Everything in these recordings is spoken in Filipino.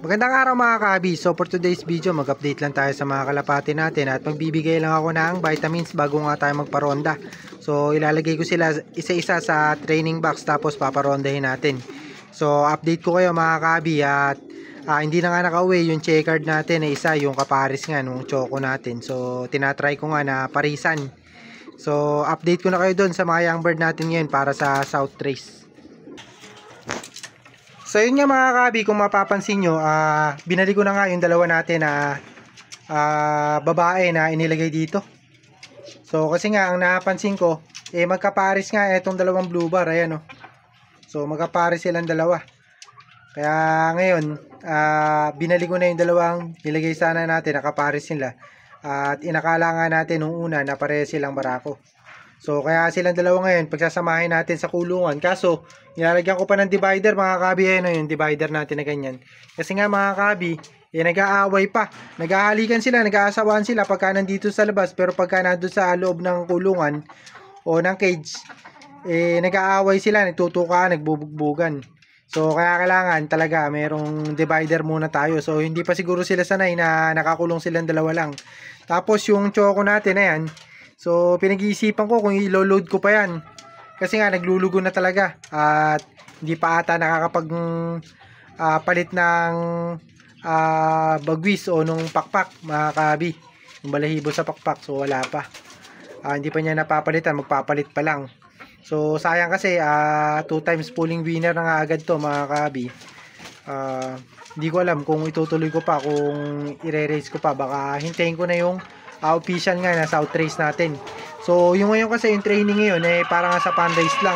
Magandang araw mga kahabi. So for today's video, mag-update lang tayo sa mga kalapati natin at magbibigay lang ako ng vitamins bago nga tayo magparonda. So ilalagay ko sila isa-isa sa training box tapos paparondahin natin. So update ko kayo mga kahabi at hindi na nga nakauwi yung checkered natin na isa, yung kaparis nga nung choco natin. So tinatry ko nga na parisan. So update ko na kayo doon sa mga young bird natin ngayon para sa South Race. So yun nga mga kabi, kung mapapansin nyo, binalik ko na nga yung dalawa natin na babae na inilagay dito. So kasi nga ang napansin ko, magkaparis nga itong dalawang blue bar, ayan o. So magkaparis silang dalawa. Kaya ngayon, binalik ko na yung dalawang nilagay sana natin, nakaparis sila. At inakala nga natin nung una na pareho silang barako. So kaya silang dalawa ngayon pagsasamahin natin sa kulungan. Kaso nilalagyan ko pa ng divider mga kabi, yung divider natin na ganyan. Kasi nga mga kabi, nag-aaway pa. Naghahalikan sila, nag-aasawaan sila pagka nandito sa labas. Pero pagka nandun sa loob ng kulungan o ng cage, nag-aaway sila, nagtutuka, nagbubugbugan. So kaya kailangan talaga merong divider muna tayo. So hindi pa siguro sila sanay na nakakulong silang dalawa lang. Tapos yung choco natin na yan, so pinag-iisipan ko kung i-load ko pa yan. Kasi nga naglulugo na talaga. At hindi pa ata nakakapag palit ng bagwis o nung pakpak mga kabi. Yung balahibo sa pakpak. So wala pa. Hindi pa niya napapalitan. Magpapalit pa lang. So sayang kasi 2 times pulling winner na nga agad to mga kabi. Hindi ko alam kung itutuloy ko pa, kung i-race ko pa. Baka hintayin ko na yung official nga na South Race natin. So yung ngayon kasi yung training ngayon parang sa pan race lang.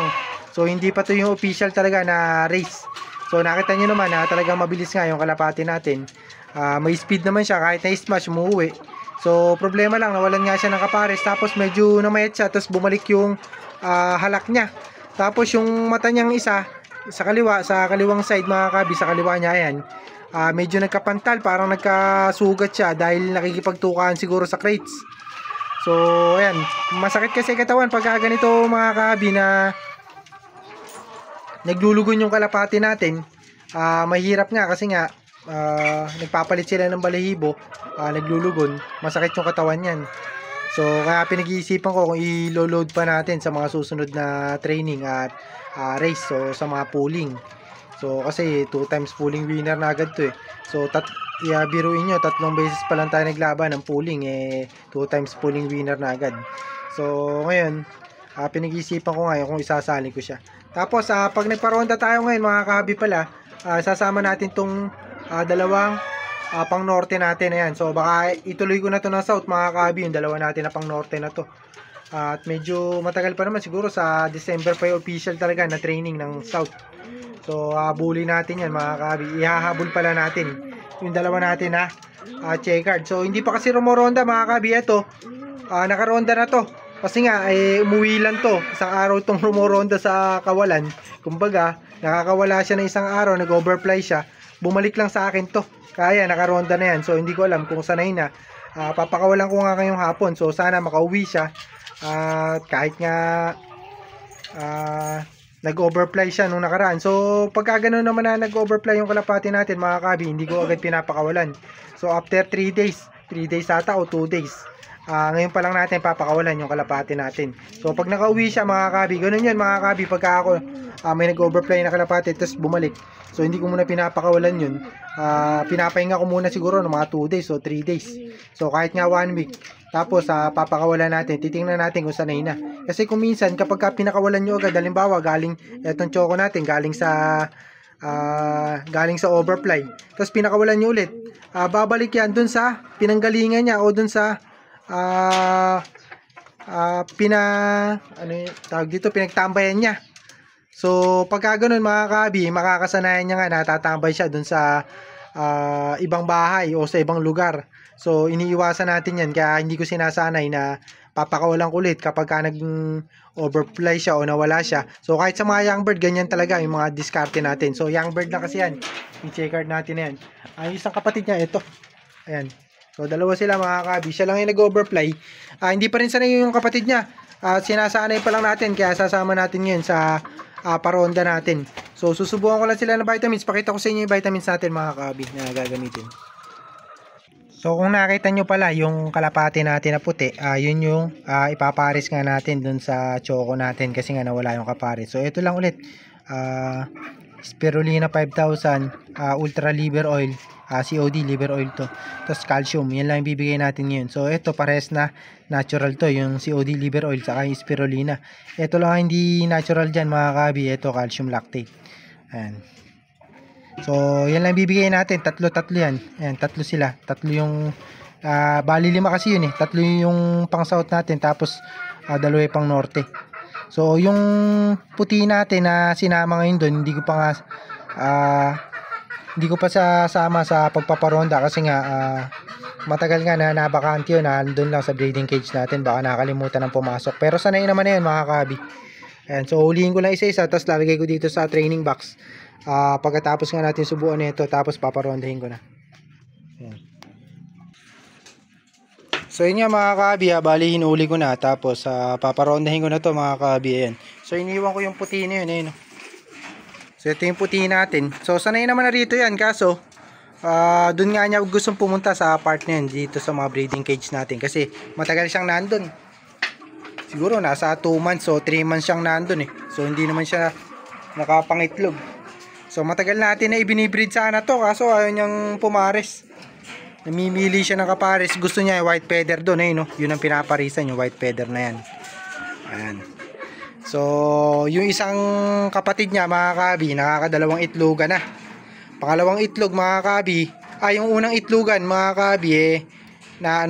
So hindi pa to yung official talaga na race. So nakita nyo naman na talagang mabilis nga yung kalapati natin. May speed naman siya kahit na smash umuwi. So problema lang, nawalan nga siya ng kapares. Tapos medyo namayat siya, tapos bumalik yung halak niya. Tapos yung mata niyang isa sa kaliwa, sa kaliwang side mga kabi, sa kaliwa niya ayan, medyo nagkapantal, parang nagkasugat siya dahil nakikipagtukaan siguro sa crates. So ayan, masakit kasi katawan pagka ganito mga kabi na naglulugon yung kalapati natin. Mahirap nga kasi nga nagpapalit sila ng balahibo, naglulugon, masakit yung katawan yan. So kaya pinag-iisipan ko kung i-load pa natin sa mga susunod na training at race, so sa mga pulling. So kasi 2 times pulling winner na agad to So biruin nyo, 3 beses pa lang tayo naglaban ng pulling, 2 times pulling winner na agad. So ngayon, pinag-iisipan ko ngayon kung isasali ko siya. Tapos pag nagparonda tayo ngayon mga kahabi pala, sasama natin tong dalawang pang norte natin. Ayan. So baka ituloy ko na to ng south mga kahabi, yung dalawa natin na pang norte na to. At medyo matagal pa naman, siguro sa December pa yung official talaga na training ng south. So habulin natin yan mga kahabi. Ihahabol pala natin yung dalawa natin na checkered. So hindi pa kasi rumoronda mga kahabi. Ito nakaronda na to. Kasi nga umuwi lang to. Isang araw itong rumoronda sa kawalan. Kumbaga nakakawala siya ng isang araw, nag-overfly siya. Bumalik lang sa akin to. Kaya nakaronda na yan. So hindi ko alam kung sanay na. Papakawalan ko nga ngayong hapon. So sana makauwi siya. Kahit nga nag-overfly siya nung nakaraan. So pagka ganoon naman na nag-overfly yung kalapati natin mga kabi, hindi ko agad pinapakawalan. So after 3 days, 3 days ata o 2 days, ngayon pa lang natin papakawalan yung kalapati natin. So pag nakauwi siya mga kabi, ganoon yan mga kabi. Pagka ako may nag-overfly na kalapati tapos bumalik, so hindi ko muna pinapakawalan yun. Pinapahinga ko muna siguro ng mga 2 days o 3 days. So kahit nga 1 week. Tapos papakawalan natin, titingnan natin kung sanay na. Kasi kung minsan kapag pinakawalan nyo agad, halimbawa galing etong choco natin, galing sa overfly, tapos pinakawalan nyo ulit, babalik yan dun sa pinanggalingan niya o dun sa pinagtambayan niya. So pagka ganun mga kabi, makakasanayan niya nga natatambay siya dun sa ibang bahay o sa ibang lugar. So iniiwasan natin yan, kaya hindi ko sinasanay na papakawalan ko ulit kapag nag-overfly siya o nawala siya. So kahit sa mga young bird, ganyan talaga yung mga diskarte natin. So young bird na kasi yan, i-checkered natin na yan. Isang kapatid niya, ito, ayan. So dalawa sila mga kabi, siya lang yung nag-overfly. Hindi pa rin sanay yung kapatid niya. Sinasanay pa lang natin, kaya sasama natin ngayon sa paronda natin. So susubukan ko lang sila ng vitamins. Pakita ko sa inyo yung vitamins natin mga ka-abi na gagamitin. So kung nakita nyo pala yung kalapati natin na puti, yun yung ipapares nga natin dun sa choco natin kasi nga nawala yung kapares. So ito lang ulit, spirulina 5000, ultra liver oil, COD liver oil to, tapos calcium, yan lang ibibigay natin ngayon. So ito pares na natural to, yung COD liver oil saka yung spirulina. Ito lang hindi natural dyan mga kabi, ito calcium lactate. Ayan. So, yan lang bibigay natin. Tatlo yan. Ayan, tatlo sila. Tatlo yung, bali 5 kasi yun eh. Tatlo yung pang south natin. Tapos, dalawa pang norte. So, yung puti natin na sinama ngayon doon, hindi ko pa sasama sa pagpaparonda kasi nga, matagal nga na nabakante yun. Nandun lang sa breeding cage natin. Baka nakalimutan ng pumasok. Pero sanay naman na yun mga kabi. Ayan, so, hulihin ko lang isa-isa. Tapos, lalagay ko dito sa training box. Pagkatapos nga natin subuan nito, tapos paparondahin ko na. Ayan. So yun nga mga kabi, bali hinuli ko na, tapos paparondahin ko na to mga kabi. Ayan. So iniwan ko yung puti na yun. Ayan. So ito yung puti natin. So sanay naman na rito yan, kaso dun nga niya gustong pumunta sa part na yun, dito sa mga breeding cage natin, kasi matagal siyang nandun. Siguro nasa 2 months o 3 months siyang nandun eh. So hindi naman siya nakapangitlog. So matagal natin na ibinibreed sana to, kaso ayaw niyang pumares. Namimili siya ng kapares. Gusto niya yung white feather doon eh, no? Yun ang pinaparisan, yung white feather na yan. Ayan. So yung isang kapatid niya mga kabi, nakakadalawang itlogan na. Pangalawang itlog mga kabi, yung unang itlogan mga kabi na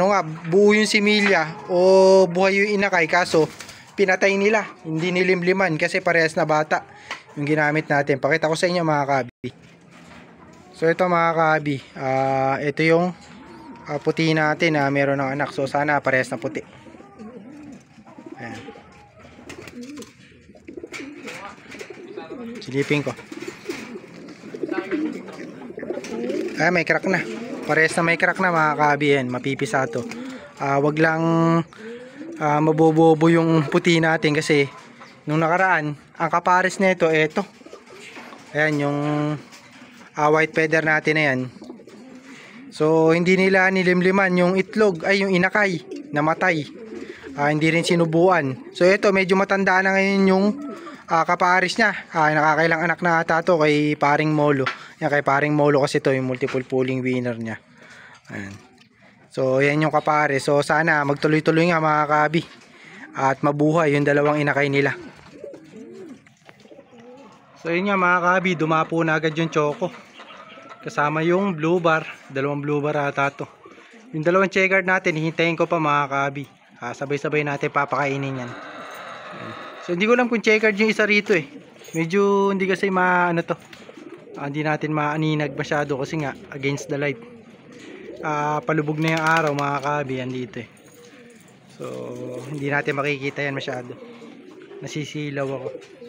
buo yung similya o buhay yung inakay, kaso pinatay nila, hindi nilimliman kasi parehas na bata yung ginamit natin. Pakita ko sa inyo mga kabi. So ito mga kabi, ito yung puti natin na meron ng anak. So sana parehas na puti. Ayan. Silipin ko. May crack na. Parehas na may crack na mga kabi yan. Mapipisa to. Wag lang mabobobo yung puti natin kasi nung nakaraan, ang kapares na ito, eto. Ayan, yung white feather natin na yan. So, hindi nila nilimliman yung itlog, yung inakay, namatay. Hindi rin sinubuan. So, ito, medyo matanda na ngayon yung kapares niya. Nakakailang anak na ata to kay paring Molo. Yan, kay paring Molo kasi to yung multiple pooling winner niya. Ayan. So, yan yung kapares. So, sana magtuloy-tuloy nga mga kabi. At mabuhay yung dalawang inakay nila. So yun nga mga kabi, dumapo na agad yung choco. Kasama yung blue bar, dalawang blue bar ata to. Yung dalawang checkered natin, hihintayin ko pa mga kabi. Sabay-sabay natin papakainin yan. So hindi ko alam kung checkered yung isa rito eh. Medyo hindi kasi hindi natin maaninag masyado kasi nga against the light. Palubog na yung araw mga kabi, yan dito eh. So hindi natin makikita yan masyado. Nasisilaw ako.